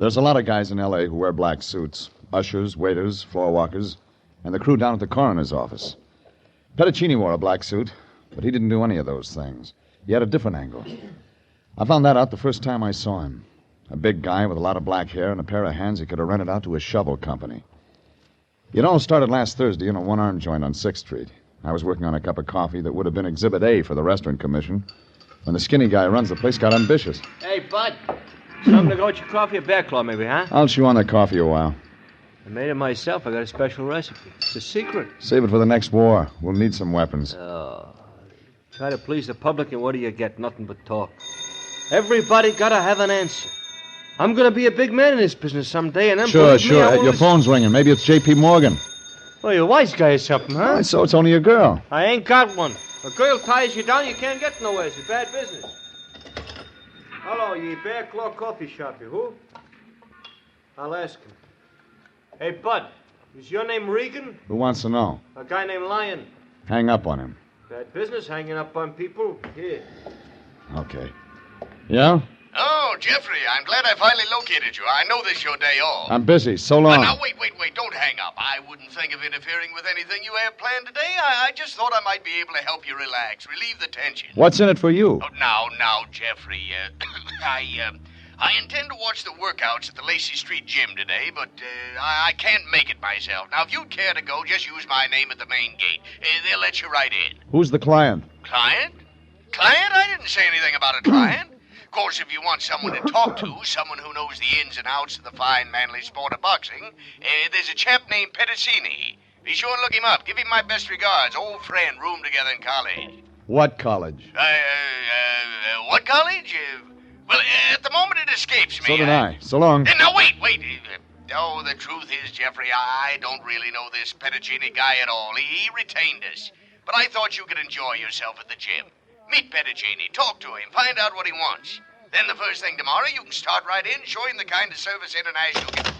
There's a lot of guys in L.A. who wear black suits. Ushers, waiters, floor walkers, and the crew down at the coroner's office. Pettacini wore a black suit, but he didn't do any of those things. He had a different angle. I found that out the first time I saw him. A big guy with a lot of black hair and a pair of hands he could have rented out to a shovel company. It all started last Thursday in a one-arm joint on 6th Street. I was working on a cup of coffee that would have been Exhibit A for the Restaurant Commission when the skinny guy who runs the place got ambitious. Hey, Bud. Something to go with your coffee or bear claw, maybe, huh? I'll chew on the coffee a while. I made it myself. I got a special recipe. It's a secret. Save it for the next war. We'll need some weapons. Oh. Try to please the public, and what do you get? Nothing but talk. Everybody gotta have an answer. I'm gonna be a big man in this business someday, and then... Sure. Your phone's ringing. Maybe it's J.P. Morgan. Well, you're a wise guy or something, huh? Oh, so it's only a girl. I ain't got one. A girl ties you down, you can't get nowhere. It's a bad business. Hello, ye Bear Claw Coffee Shop, you who? I'll ask him. Hey, Bud, is your name Regan? Who wants to know? A guy named Lyon. Hang up on him. Bad business, hanging up on people. Here. Okay. Yeah? Oh, Jeffrey, I'm glad I finally located you. I know this is your day off. I'm busy. So long. Now, wait. Don't hang up. I wouldn't think of interfering with anything you have planned today. I just thought I might be able to help you relax, relieve the tension. What's in it for you? Oh, now, Jeffrey. I intend to watch the workouts at the Lacey Street gym today, but I can't make it myself. Now, if you'd care to go, just use my name at the main gate. They'll let you right in. Who's the client? Client? Client? I didn't say anything about a client. Of course, if you want someone to talk to, someone who knows the ins and outs of the fine, manly sport of boxing, there's a chap named Pettacini. Be sure and look him up. Give him my best regards. Old friend, roomed together in college. What college? What college? Well, at the moment it escapes me. So did I. So long. Now, wait. Oh, the truth is, Jeffrey, I don't really know this Pettacini guy at all. He retained us. But I thought you could enjoy yourself at the gym. Meet Pettacini, talk to him, find out what he wants. Then the first thing tomorrow, you can start right in, show him the kind of service International...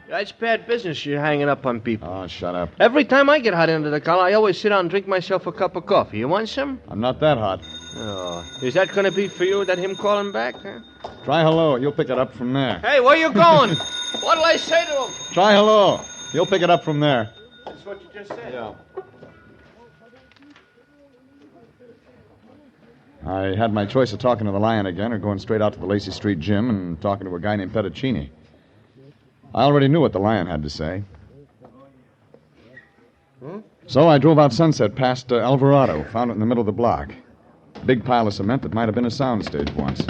That's bad business, you're hanging up on people. Oh, shut up. Every time I get hot under the collar, I always sit down and drink myself a cup of coffee. You want some? I'm not that hot. Oh, is that going to be for you, that him calling back, huh? Try hello. You'll pick it up from there. Hey, where you going? What'll I say to him? Try hello. You'll pick it up from there. That's what you just said. Yeah. I had my choice of talking to the Lion again or going straight out to the Lacey Street gym and talking to a guy named Pettacini. I already knew what the Lion had to say. So I drove out Sunset past Alvarado, found it in the middle of the block. Big pile of cement that might have been a soundstage once.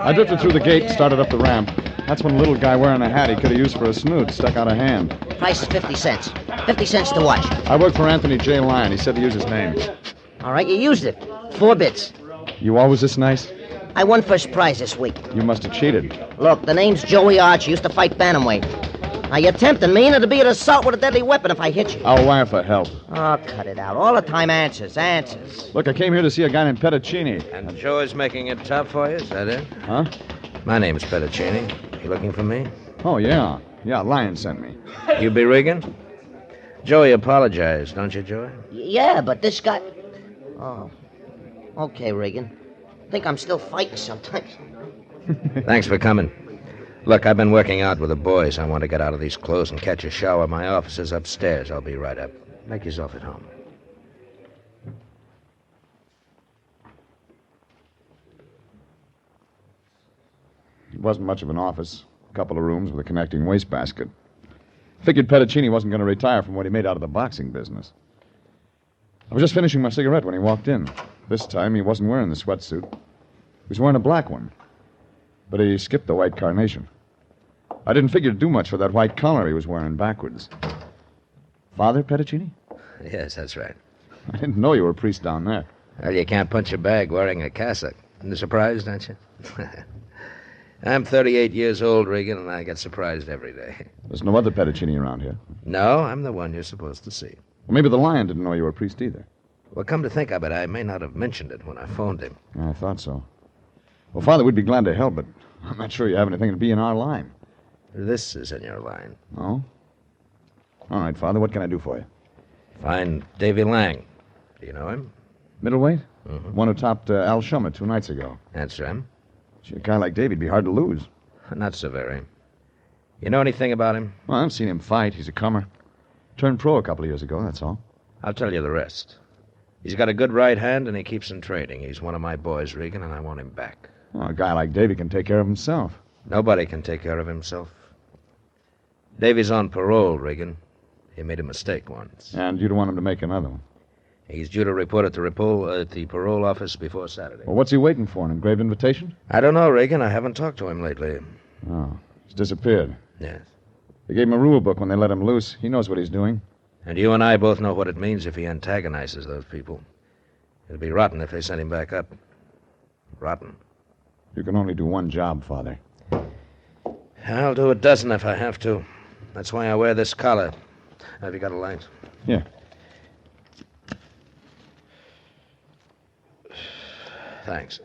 I drifted through the gate and started up the ramp. That's when a little guy wearing a hat he could have used for a snoot stuck out a hand. Price is 50 cents. 50 cents to watch. I worked for Anthony J. Lyon. He said to use his name. All right, you used it. 4 bits. You always this nice? I won first prize this week. You must have cheated. Look, the name's Joey Arch. Used to fight bantamweight. Now, you're tempting me, and it'll be an assault with a deadly weapon if I hit you. I'll wire for help. Oh, cut it out. All the time answers. Look, I came here to see a guy named Pettacini. And Joe is making it tough for you, is that it? Huh? My name's Pettacini. You looking for me? Oh, yeah. Yeah, Lyon sent me. You be Regan? Joey apologized, don't you, Joey? Yeah, but this guy... Oh. Okay, Regan. Think I'm still fighting sometimes. Thanks for coming. Look, I've been working out with the boys. I want to get out of these clothes and catch a shower. My office is upstairs. I'll be right up. Make yourself at home. It wasn't much of an office. A couple of rooms with a connecting wastebasket. Figured Pettacini wasn't going to retire from what he made out of the boxing business. I was just finishing my cigarette when he walked in. This time, he wasn't wearing the sweatsuit. He was wearing a black one. But he skipped the white carnation. I didn't figure to do much for that white collar he was wearing backwards. Father Pettacini? Yes, that's right. I didn't know you were a priest down there. Well, you can't punch a bag wearing a cassock. You're surprised, aren't you? I'm 38 years old, Regan, and I get surprised every day. There's no other Pettacini around here. No, I'm the one you're supposed to see. Well, maybe the Lion didn't know you were a priest either. Well, come to think of it, I may not have mentioned it when I phoned him. Yeah, I thought so. Well, Father, we'd be glad to help, but I'm not sure you have anything to be in our line. This is in your line. Oh? All right, Father, what can I do for you? Find Davy Lang. Do you know him? Middleweight? Mm-hmm. One who topped Al Shummer 2 nights ago. That's him. A guy like Davy'd be hard to lose. Not so very. You know anything about him? Well, I've seen him fight. He's a comer. Turned pro a couple of years ago, that's all. I'll tell you the rest. He's got a good right hand, and he keeps in training. He's one of my boys, Regan, and I want him back. Well, a guy like Davy can take care of himself. Nobody can take care of himself. Davy's on parole, Regan. He made a mistake once. And you don't want him to make another one. He's due to report at the parole office before Saturday. Well, what's he waiting for? An engraved invitation? I don't know, Regan. I haven't talked to him lately. Oh, he's disappeared. Yes. They gave him a rule book when they let him loose. He knows what he's doing. And you and I both know what it means if he antagonizes those people. It'll be rotten if they send him back up. Rotten. You can only do one job, Father. I'll do a dozen if I have to. That's why I wear this collar. Have you got a light? Yeah. Thanks.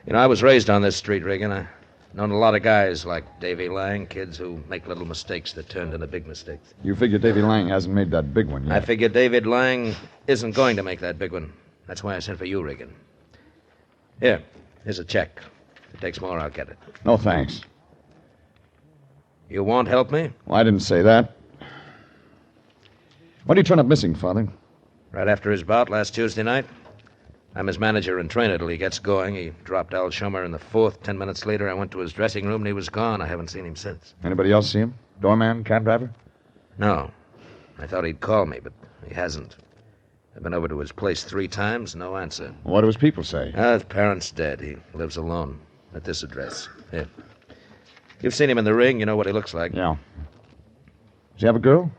You know, I was raised on this street, Regan. I've known a lot of guys like Davy Lang, kids who make little mistakes that turned into big mistakes. You figure Davy Lang hasn't made that big one yet. I figure David Lang isn't going to make that big one. That's why I sent for you, Regan. Here's a check. If it takes more, I'll get it. No, thanks. You won't help me? Well, I didn't say that. When did he turn up missing, Father? Right after his bout last Tuesday night. I'm his manager and trainer till he gets going. He dropped Al Schumer in the fourth. 10 minutes later, I went to his dressing room and he was gone. I haven't seen him since. Anybody else see him? Doorman, cab driver? No. I thought he'd call me, but he hasn't. I've been over to his place 3 times, no answer. What do his people say? His parents dead. He lives alone at this address. Here. You've seen him in the ring. You know what he looks like. Yeah. Does he have a girl?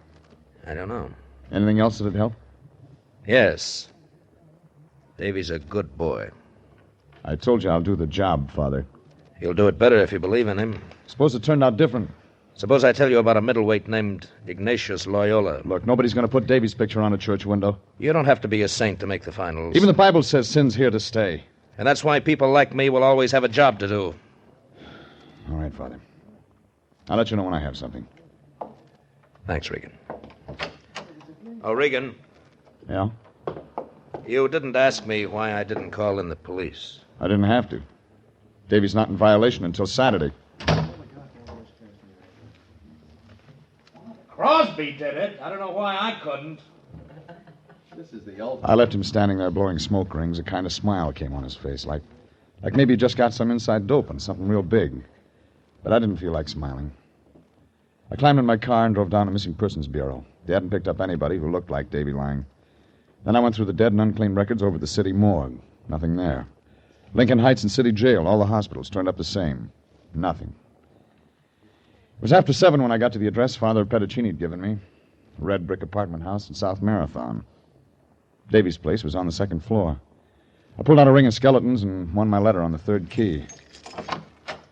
I don't know. Anything else that'd help? Yes. Davy's a good boy. I told you I'll do the job, Father. You'll do it better if you believe in him. Suppose it turned out different. Suppose I tell you about a middleweight named Ignatius Loyola. Look, nobody's going to put Davy's picture on a church window. You don't have to be a saint to make the finals. Even the Bible says sin's here to stay. And that's why people like me will always have a job to do. All right, Father. I'll let you know when I have something. Thanks, Regan. Oh, Regan. Yeah? You didn't ask me why I didn't call in the police. I didn't have to. Davy's not in violation until Saturday. Crosby did it. I don't know why I couldn't. I left him standing there blowing smoke rings. A kind of smile came on his face, like maybe he just got some inside dope and something real big. But I didn't feel like smiling. I climbed in my car and drove down to Missing Persons Bureau. They hadn't picked up anybody who looked like Davy Lang. Then I went through the dead and unclaimed records over the city morgue. Nothing there. Lincoln Heights and City Jail, all the hospitals turned up the same. Nothing. It was after 7 when I got to the address Father Petruzzi had given me. A red brick apartment house in South Marathon. Davy's place was on the 2nd floor. I pulled out a ring of skeletons and won my letter on the 3rd key.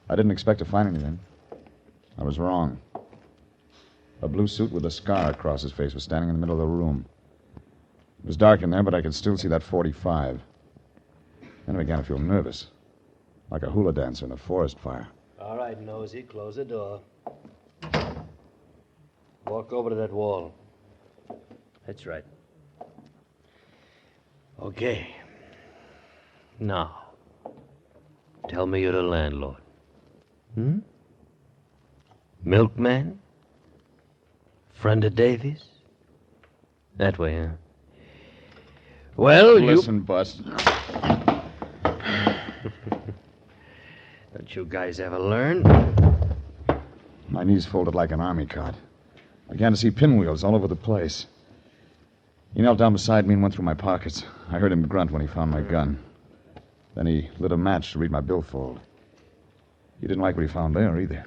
I didn't expect to find anything. I was wrong. A blue suit with a scar across his face was standing in the middle of the room. It was dark in there, but I could still see that .45. Then I began to feel nervous, like a hula dancer in a forest fire. All right, Nosy, close the door. Walk over to that wall. That's right. Okay. Now, tell me you're the landlord. Milkman? Friend of Davy's? That way, huh? Well, Listen, Bus. Don't you guys ever learn? My knees folded like an army cot. I began to see pinwheels all over the place. He knelt down beside me and went through my pockets. I heard him grunt when he found my gun. Then he lit a match to read my billfold. He didn't like what he found there, either.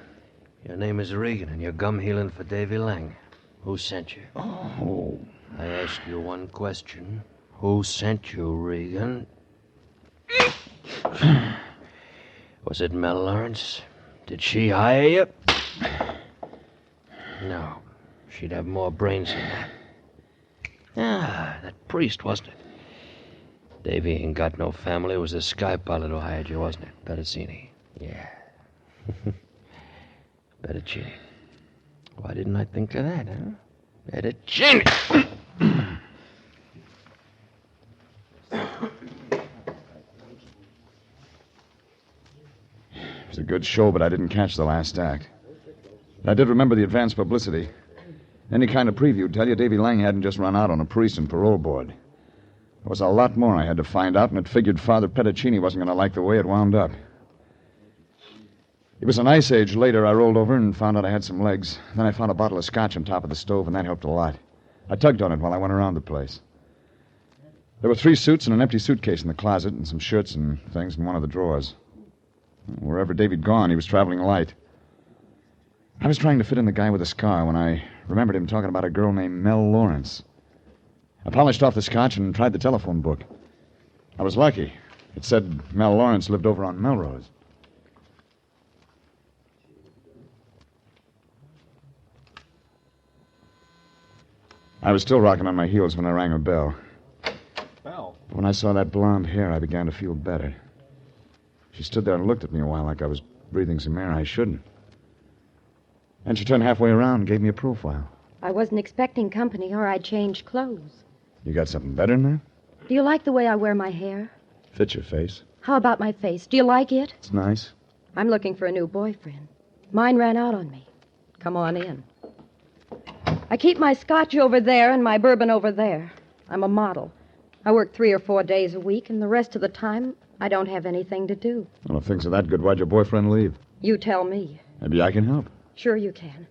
Your name is Regan, and you're gum healing for Davy Lang. Who sent you? Oh. I ask you one question. Who sent you, Regan? Was it Mel Lawrence? Did she hire you? No. She'd have more brains than that. Ah, that priest, wasn't it? Davy ain't got no family. It was the sky pilot who hired you, wasn't it? Pettacini. Yeah. Pettacini. Why didn't I think of that, huh? Pettacini! was a good show, but I didn't catch the last act. I did remember the advance publicity. Any kind of preview would tell you Davy Lang hadn't just run out on a priest and parole board. There was a lot more I had to find out, and it figured Father Pettacini wasn't going to like the way it wound up. It was an ice age later. I rolled over and found out I had some legs. Then I found a bottle of scotch on top of the stove, and that helped a lot. I tugged on it while I went around the place. There were 3 suits and an empty suitcase in the closet, and some shirts and things in one of the drawers. Wherever Davy'd gone, he was traveling light. I was trying to fit in the guy with the scar when I remembered him talking about a girl named Mel Lawrence. I polished off the scotch and tried the telephone book. I was lucky. It said Mel Lawrence lived over on Melrose. I was still rocking on my heels when I rang her bell. Bell? When I saw that blonde hair, I began to feel better. She stood there and looked at me a while like I was breathing some air I shouldn't. And she turned halfway around and gave me a profile. I wasn't expecting company, or I'd change clothes. You got something better than that? Do you like the way I wear my hair? Fits your face. How about my face? Do you like it? It's nice. I'm looking for a new boyfriend. Mine ran out on me. Come on in. I keep my scotch over there and my bourbon over there. I'm a model. I work 3 or 4 days a week, and the rest of the time, I don't have anything to do. Well, if things are that good, why'd your boyfriend leave? You tell me. Maybe I can help. Sure you can.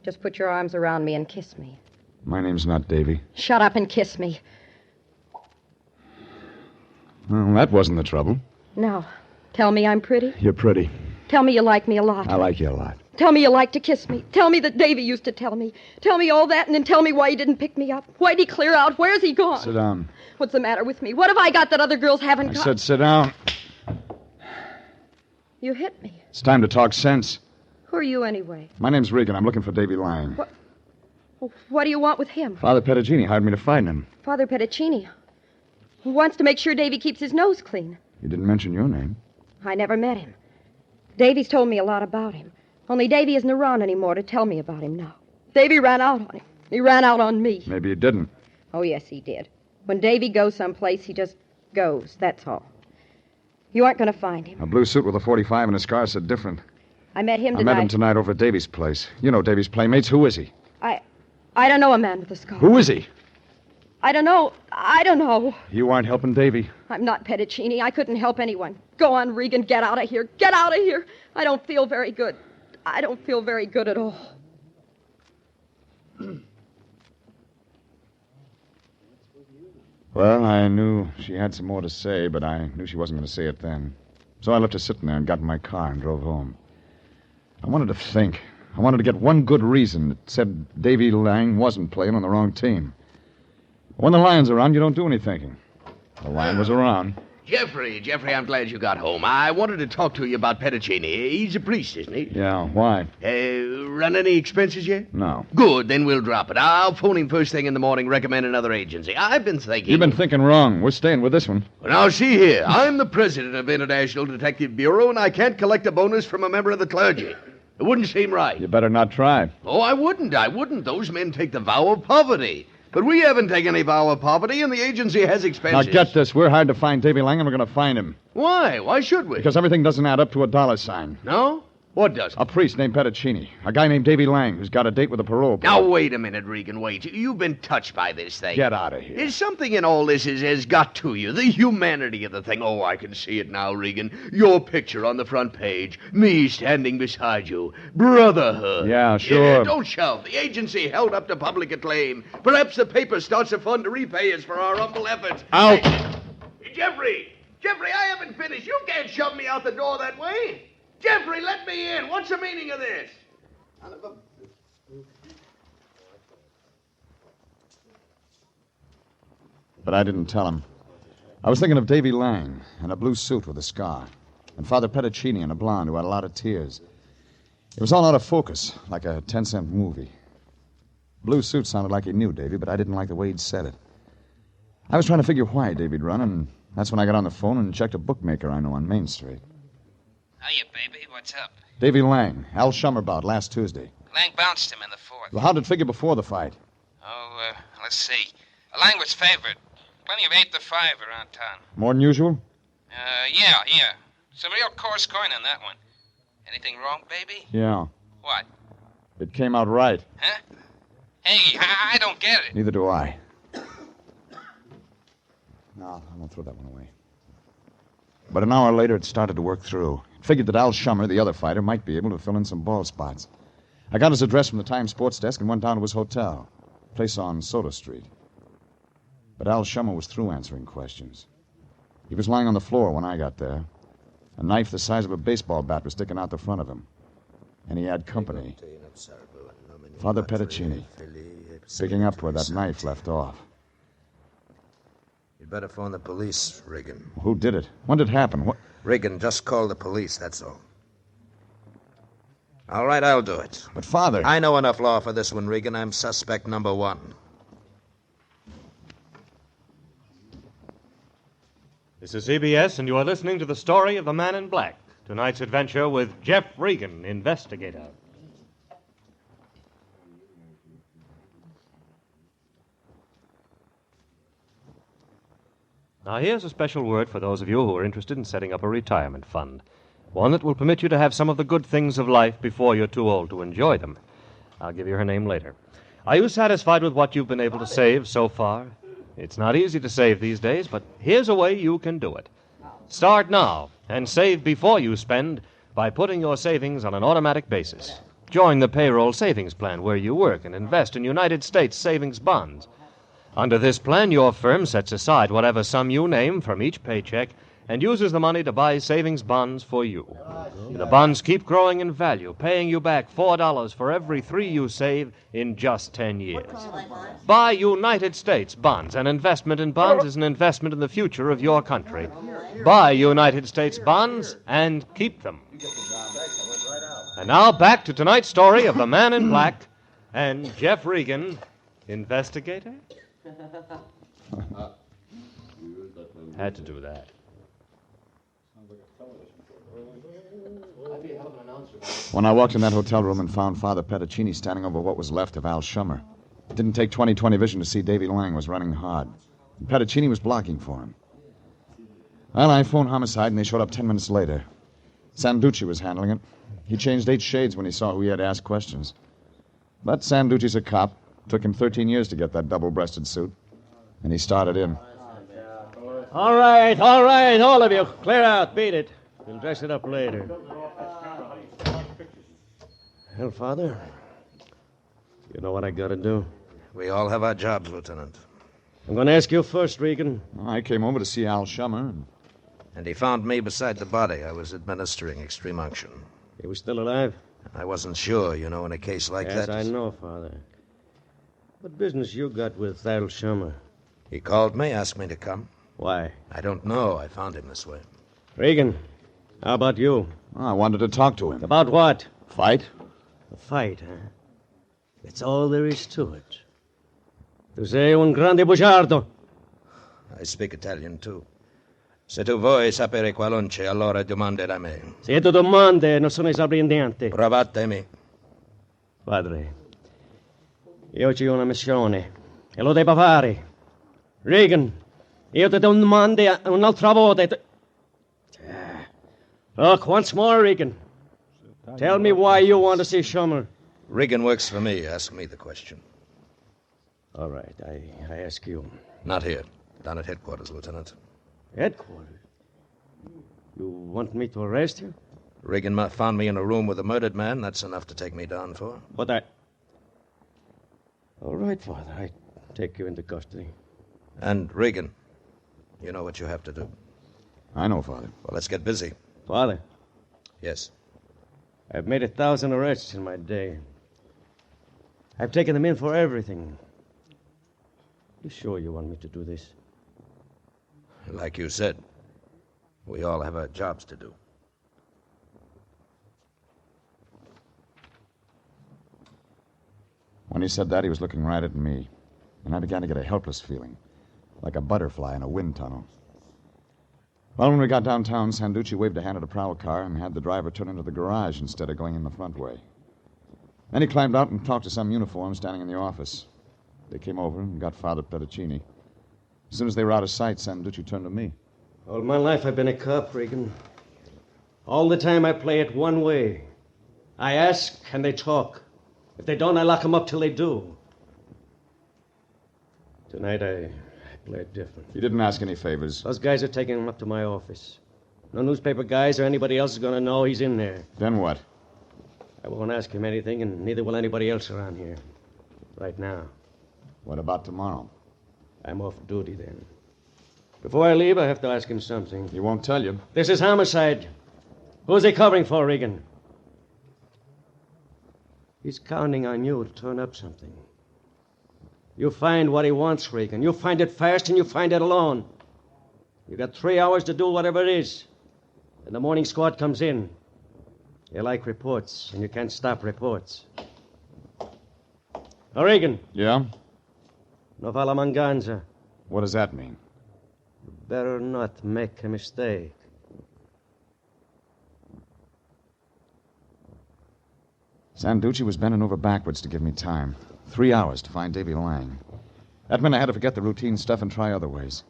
Just put your arms around me and kiss me. My name's not Davy. Shut up and kiss me. Well, that wasn't the trouble. Now, tell me I'm pretty. You're pretty. Tell me you like me a lot. I like you a lot. Tell me you like to kiss me. Tell me that Davy used to tell me. Tell me all that, and then tell me why he didn't pick me up. Why'd he clear out? Where's he gone? Sit down. What's the matter with me? What have I got that other girls haven't I got? said sit down. You hit me. It's time to talk sense. Who are you anyway? My name's Regan. I'm looking for Davy Lang. What do you want with him? Father Pettacini hired me to find him. Father Pettacini. Who wants to make sure Davy keeps his nose clean. You didn't mention your name. I never met him. Davy's told me a lot about him. Only Davy isn't around anymore to tell me about him now. Davy ran out on him. He ran out on me. Maybe you didn't. Oh, yes, he did. When Davy goes someplace, he just goes, that's all. You aren't going to find him. A blue suit with a .45 and a scar said different. I met him I tonight. met him tonight over at Davy's place. You know Davy's playmates. Who is he? I don't know a man with a scar. Who is he? I don't know. I don't know. You aren't helping Davy. I'm not Pettacini. I couldn't help anyone. Go on, Regan. Get out of here. Get out of here. I don't feel very good. I don't feel very good at all. Well, I knew she had some more to say, but I knew she wasn't going to say it then. So I left her sitting there and got in my car and drove home. I wanted to think. I wanted to get one good reason that said Davy Lang wasn't playing on the wrong team. When the Lion's around, you don't do any thinking. The Lion was around. Jeffrey, I'm glad you got home. I wanted to talk to you about Pettacini. He's a priest, isn't he? Yeah, why? Run any expenses yet? No. Good, then we'll drop it. I'll phone him first thing in the morning, recommend another agency. I've been thinking... You've been thinking wrong. We're staying with this one. Well, now, see here. I'm the president of International Detective Bureau, and I can't collect a bonus from a member of the clergy. It wouldn't seem right. You better not try. Oh, I wouldn't. Those men take the vow of poverty. But we haven't taken any vow of poverty, and the agency has expenses. Now, get this. We're hired to find Davy Lang, and we're going to find him. Why? Why should we? Because everything doesn't add up to a $sign. No? What does? A priest named Pettacini. A guy named Davy Lang who's got a date with a parole board. Now, wait a minute, Regan, wait. You've been touched by this thing. Get out of here. There's something in all this has got to you. The humanity of the thing. Oh, I can see it now, Regan. Your picture on the front page. Me standing beside you. Brotherhood. Yeah, sure. Yeah, don't shout. The agency held up to public acclaim. Perhaps the paper starts a fund to repay us for our humble efforts. Out. Hey, Jeffrey, I haven't finished. You can't shove me out the door that way. Jeffrey, let me in. What's the meaning of this? But I didn't tell him. I was thinking of Davy Lang in a blue suit with a scar, and Father Pettacini in a blonde who had a lot of tears. It was all out of focus, like a 10-cent movie. Blue suit sounded like he knew Davy, but I didn't like the way he'd said it. I was trying to figure why Davy'd run, and that's when I got on the phone and checked a bookmaker I know on Main Street. Hiya, baby. What's up? Davy Lang, Al Shummerbout, last Tuesday. Lang bounced him in the fourth. Well, how did it figure before the fight? Oh, let's see. Lang was favored. Plenty of 8-5 around town. More than usual? Yeah. Some real coarse coin on that one. Anything wrong, baby? Yeah. What? It came out right. Huh? Hey, I don't get it. Neither do I. No, I won't throw that one away. But an hour later, it started to work through. It figured that Al Shummer, the other fighter, might be able to fill in some bald spots. I got his address from the Times sports desk and went down to his hotel, a place on Soda Street. But Al Shummer was through answering questions. He was lying on the floor when I got there. A knife the size of a baseball bat was sticking out the front of him. And he had company. Father Petruzzi, picking up where that knife left off. You'd better phone the police, Regan. Who did it? When did it happen? What? Regan, just call the police, that's all. All right, I'll do it. But, Father... I know enough law for this one, Regan. I'm suspect number one. This is CBS, and you are listening to the story of the Man in Black. Tonight's adventure with Jeff Regan, Investigator. Now, here's a special word for those of you who are interested in setting up a retirement fund. One that will permit you to have some of the good things of life before you're too old to enjoy them. I'll give you her name later. Are you satisfied with what you've been able to save so far? It's not easy to save these days, but here's a way you can do it. Start now and save before you spend by putting your savings on an automatic basis. Join the payroll savings plan where you work and invest in United States savings bonds. Under this plan, your firm sets aside whatever sum you name from each paycheck and uses the money to buy savings bonds for you. The bonds keep growing in value, paying you back $4 for every $3 you save in just 10 years. Buy United States bonds. An investment in bonds is an investment in the future of your country. Buy United States bonds and keep them. And now back to tonight's story of the Man in Black and Jeff Regan, Investigator. Had to do that. When I walked in that hotel room and found Father Petruzzi standing over what was left of Al Shummer, it didn't take 20/20 vision to see Davy Lang was running hard. And Petruzzi was blocking for him. Well, I phoned homicide, and they showed up 10 minutes later. Sanduci was handling it. He changed 8 shades when he saw who he had to ask questions. But Sanduci's a cop. Took him 13 years to get that double-breasted suit. And he started in. All right, all of you. Clear out, beat it. We'll dress it up later. Well, Father, you know what I gotta do? We all have our jobs, Lieutenant. I'm gonna ask you first, Regan. I came over to see Al Shummer. And he found me beside the body. I was administering extreme unction. He was still alive? I wasn't sure, in a case like yes, that. Yes, I know, Father. What business you got with Al Shummer? He called me, asked me to come. Why? I don't know. I found him this way. Regan, how about you? I wanted to talk to him. About what? Fight? A fight, huh? That's all there is to it. Tu sei un grande bugiardo. I speak Italian, too. Se tu vuoi sapere qualunque, allora domande da me. Se tu domande, non sono esauriente. Provatemi. Padre, io ho una missione e lo devo fare. Regan, io ti domando un'altra volta. Look, once more, Regan. Tell me why you want to see Shummer. Regan works for me. Ask me the question. All right, I ask you. Not here. Down at headquarters, Lieutenant. Headquarters? You want me to arrest you? Regan found me in a room with a murdered man. That's enough to take me down for. But All right, Father. I take you into custody. And, Regan, you know what you have to do. I know, Father. Well, let's get busy. Father? Yes. I've made 1,000 arrests in my day. I've taken them in for everything. You sure you want me to do this? Like you said, we all have our jobs to do. When he said that, he was looking right at me. And I began to get a helpless feeling, like a butterfly in a wind tunnel. Well, when we got downtown, Sanduci waved a hand at a prowl car and had the driver turn into the garage instead of going in the front way. Then he climbed out and talked to some uniform standing in the office. They came over and got Father Petruzzi. As soon as they were out of sight, Sanduci turned to me. All my life I've been a cop, Regan. All the time I play it one way. I ask and they talk. If they don't, I lock them up till they do. Tonight I play it different. You didn't ask any favors. Those guys are taking him up to my office. No newspaper guys or anybody else is going to know he's in there. Then what? I won't ask him anything, and neither will anybody else around here. Right now. What about tomorrow? I'm off duty then. Before I leave, I have to ask him something. He won't tell you. This is homicide. Who's he covering for, Regan? He's counting on you to turn up something. You find what he wants, Regan. You find it fast and you find it alone. You got 3 hours to do whatever it is. And the morning squad comes in. You like reports, and you can't stop reports. Oh, Regan. Yeah? No falla manganza. What does that mean? You better not make a mistake. Sanduci was bending over backwards to give me time. 3 hours to find Davy Lang. That meant I had to forget the routine stuff and try other ways.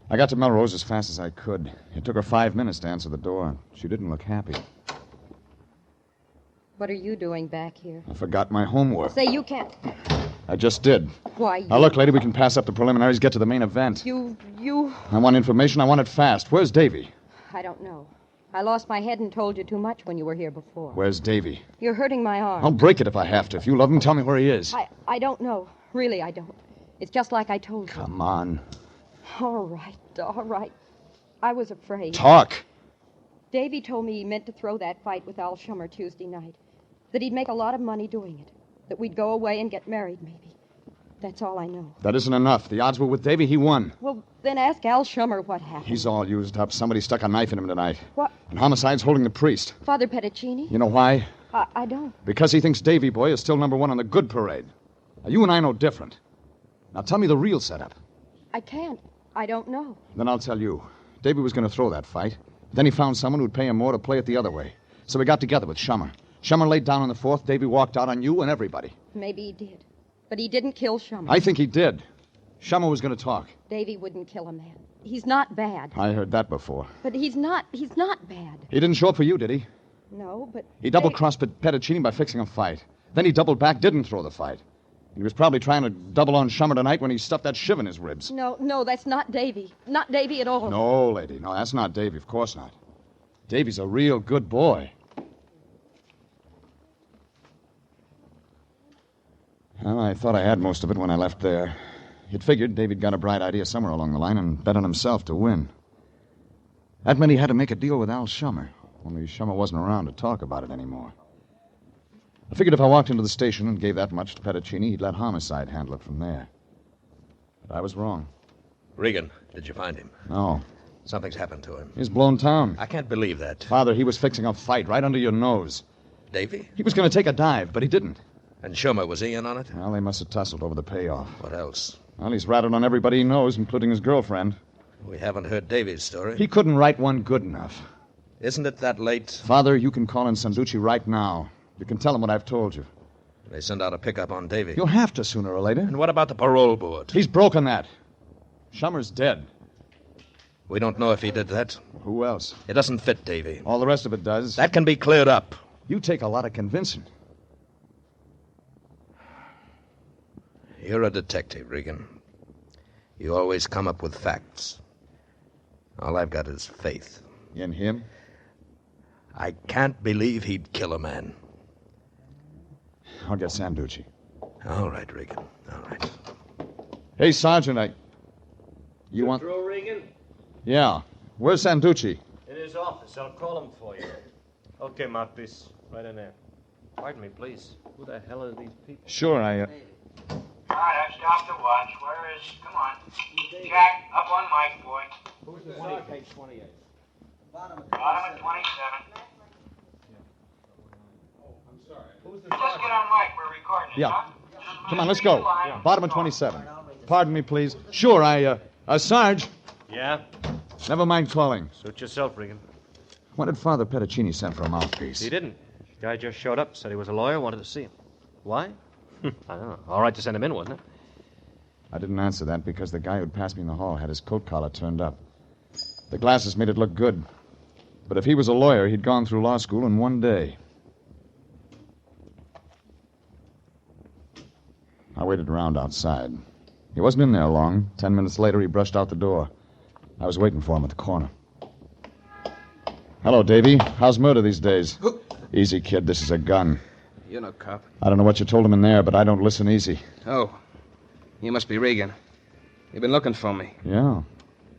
I got to Melrose as fast as I could. It took her 5 minutes to answer the door. She didn't look happy. What are you doing back here? I forgot my homework. Say, you can't. I just did. Why, Now, look, lady, we can pass up the preliminaries, get to the main event. You... I want information. I want it fast. Where's Davy? I don't know. I lost my head and told you too much when you were here before. Where's Davy? You're hurting my arm. I'll break it if I have to. If you love him, tell me where he is. I don't know. Really, I don't. It's just like I told you. Come on. All right. I was afraid. Talk. Davy told me he meant to throw that fight with Al Shummer Tuesday night. That he'd make a lot of money doing it. That we'd go away and get married, maybe. That's all I know. That isn't enough. The odds were with Davy. He won. Well, then ask Al Shummer what happened. He's all used up. Somebody stuck a knife in him tonight. What? And homicide's holding the priest. Father Pettacini? You know why? I don't. Because he thinks Davy Boy is still number one on the good parade. Now, you and I know different. Now, tell me the real setup. I can't. I don't know. Then I'll tell you. Davy was going to throw that fight. Then he found someone who'd pay him more to play it the other way. So we got together with Shummer. Shummer laid down on the fourth. Davy walked out on you and everybody. Maybe he did. But he didn't kill Shummer. I think he did. Shummer was going to talk. Davy wouldn't kill a man. He's not bad. I heard that before. But he's not bad. He didn't show up for you, did he? No, but... He double-crossed Pettacini by fixing a fight. Then he doubled back, didn't throw the fight. He was probably trying to double on Shummer tonight when he stuffed that shiv in his ribs. No, that's not Davy. Not Davy at all. No, lady. No, that's not Davy. Of course not. Davy's a real good boy. Well, I thought I had most of it when I left there. You'd figured Davy'd got a bright idea somewhere along the line and bet on himself to win. That meant he had to make a deal with Al Shummer, only Shummer wasn't around to talk about it anymore. I figured if I walked into the station and gave that much to Pettacini, he'd let Homicide handle it from there. But I was wrong. Regan, did you find him? No. Something's happened to him. He's blown town. I can't believe that. Father, he was fixing a fight right under your nose. Davy? He was going to take a dive, but he didn't. And Shummer, was he in on it? Well, they must have tussled over the payoff. What else? Well, he's rattled on everybody he knows, including his girlfriend. We haven't heard Davy's story. He couldn't write one good enough. Isn't it that late? Father, you can call in Sanduci right now. You can tell him what I've told you. They send out a pickup on Davy. You'll have to sooner or later. And what about the parole board? He's broken that. Shummer's dead. We don't know if he did that. Who else? It doesn't fit Davy. All the rest of it does. That can be cleared up. You take a lot of convincing. You're a detective, Regan. You always come up with facts. All I've got is faith. In him? I can't believe he'd kill a man. I'll get Sanduci. All right, Regan. All right. Hey, Sergeant, You want... Through, Regan? Yeah. Where's Sanduci? In his office. I'll call him for you. Okay, Mouthpiece. Right in there. Pardon me, please. Who the hell are these people? Sure, All right, I've stopped to watch. Where is... Come on. Jack, up on mic, boy. Who's the sergeant? Page 28. Bottom of 27. Who's the Just get on mic. We're recording it, Yeah. huh? Come on, let's go. Bottom of 27. Pardon me, please. Sure, Sarge. Yeah? Never mind calling. Suit yourself, Regan. What did Father Pettacini send for a mouthpiece? He didn't. The guy just showed up, said he was a lawyer, wanted to see him. Why? I don't know. All right to send him in, wasn't it? I didn't answer that because the guy who'd passed me in the hall had his coat collar turned up. The glasses made it look good. But if he was a lawyer, he'd gone through law school in one day. I waited around outside. He wasn't in there long. 10 minutes later, he brushed out the door. I was waiting for him at the corner. Hello, Davy. How's murder these days? Easy, kid. This is a gun. You're no cop. I don't know what you told him in there, but I don't listen easy. Oh. You must be Regan. You've been looking for me. Yeah.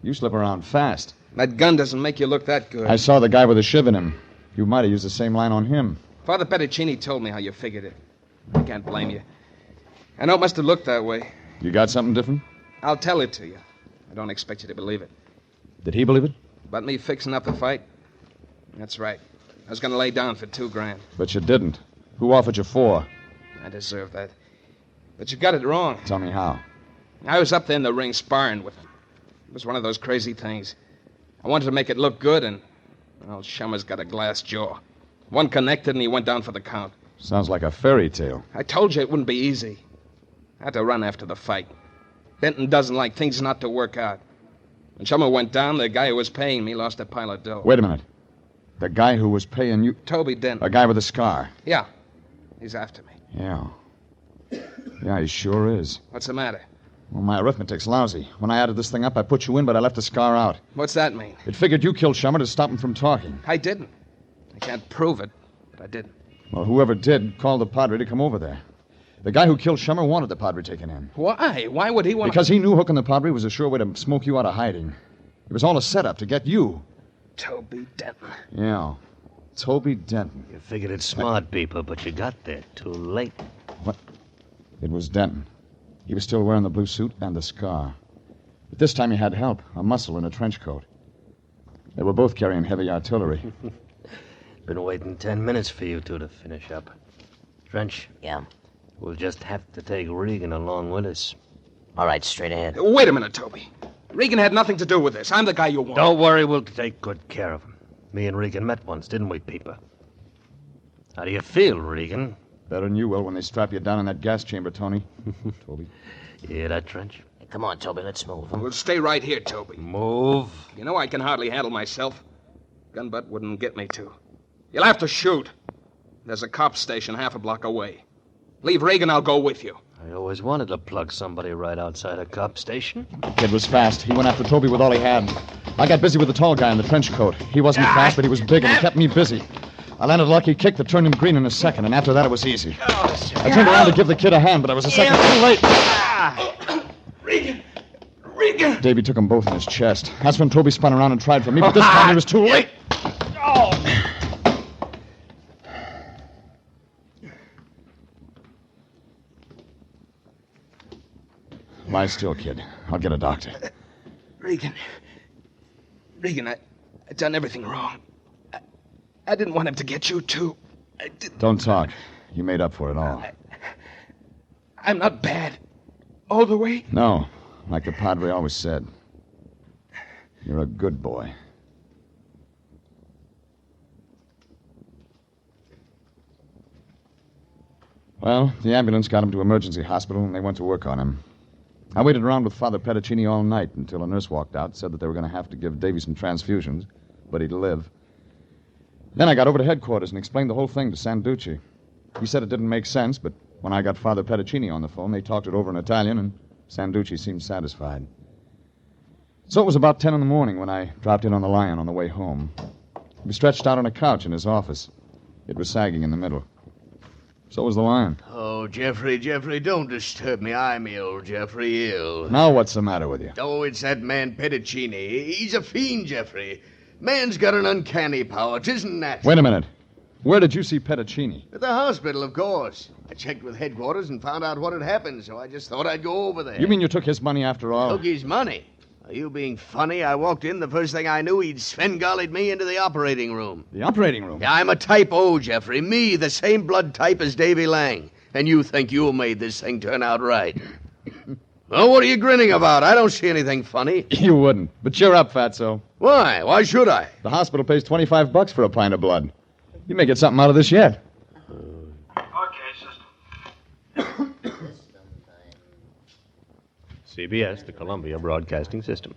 You slip around fast. That gun doesn't make you look that good. I saw the guy with the shiv in him. You might have used the same line on him. Father Pettacini told me how you figured it. I can't blame you. I know it must have looked that way. You got something different? I'll tell it to you. I don't expect you to believe it. Did he believe it? About me fixing up the fight? That's right. I was going to lay down for $2,000. But you didn't. Who offered you $4? I deserve that. But you got it wrong. Tell me how. I was up there in the ring sparring with him. It was one of those crazy things. I wanted to make it look good, and well, Shummer's got a glass jaw. One connected, and he went down for the count. Sounds like a fairy tale. I told you it wouldn't be easy. I had to run after the fight. Benton doesn't like things not to work out. When Shummer went down, the guy who was paying me lost a pile of dough. Wait a minute. The guy who was paying you... Toby Denton. A guy with a scar. Yeah. He's after me. Yeah. Yeah, he sure is. What's the matter? Well, my arithmetic's lousy. When I added this thing up, I put you in, but I left the scar out. What's that mean? It figured you killed Shummer to stop him from talking. I didn't. I can't prove it, but I didn't. Well, whoever did called the Padre to come over there. The guy who killed Shummer wanted the Padre taken in. Why? Why would he want... Because he knew hooking the Padre was a sure way to smoke you out of hiding. It was all a setup to get you. Toby Denton. Yeah. Toby Denton. You figured it smart, people, but you got there too late. What? It was Denton. He was still wearing the blue suit and the scar. But this time he had help, a muscle in a trench coat. They were both carrying heavy artillery. Been waiting 10 minutes for you two to finish up. Trench? Yeah. We'll just have to take Regan along with us. All right, straight ahead. Wait a minute, Toby. Regan had nothing to do with this. I'm the guy you want. Don't worry, we'll take good care of him. Me and Regan met once, didn't we, Peeper? How do you feel, Regan? Better than you will when they strap you down in that gas chamber, Tony. Toby. You hear that, Trench? Hey, come on, Toby, let's move. We'll stay right here, Toby. Move. You know I can hardly handle myself. Gunbutt wouldn't get me to. You'll have to shoot. There's a cop station half a block away. Leave Regan, I'll go with you. I always wanted to plug somebody right outside a cop station. The kid was fast. He went after Toby with all he had. I got busy with the tall guy in the trench coat. He wasn't fast, but he was big and he kept me busy. I landed a lucky kick that turned him green in a second, and after that it was easy. I turned around to give the kid a hand, but I was a second too late. Regan! Davy took them both in his chest. That's when Toby spun around and tried for me, but this time it was too late. Lie still, kid. I'll get a doctor. Regan, I done everything wrong. I didn't want him to get you, too. Don't talk. You made up for it all. I'm not bad. All the way? No, like the Padre always said. You're a good boy. Well, the ambulance got him to emergency hospital, and they went to work on him. I waited around with Father Pettacini all night until a nurse walked out, said that they were going to have to give Davy some transfusions, but he'd live. Then I got over to headquarters and explained the whole thing to Sanduci. He said it didn't make sense, but when I got Father Pettacini on the phone, they talked it over in Italian, and Sanduci seemed satisfied. So it was about 10 in the morning when I dropped in on the Lyon on the way home. He was stretched out on a couch in his office. It was sagging in the middle. So was the Lion. Oh, Jeffrey, don't disturb me. I'm ill, Jeffrey, ill. Now what's the matter with you? Oh, it's that man Pettacini. He's a fiend, Jeffrey. Man's got an uncanny power. 'Tisn't that? Wait a minute. Where did you see Pettacini? At the hospital, of course. I checked with headquarters and found out what had happened, so I just thought I'd go over there. You mean you took his money after all? Took his money? Are you being funny? I walked in, the first thing I knew, he'd Svengali'd me into the operating room. The operating room? Yeah, I'm a type O, Jeffrey. Me, the same blood type as Davy Lang. And you think you made this thing turn out right. Well, what are you grinning about? I don't see anything funny. You wouldn't. But cheer up, Fatso. Why? Why should I? The hospital pays $25 for a pint of blood. You may get something out of this yet. Okay, system. CBS, the Columbia Broadcasting System.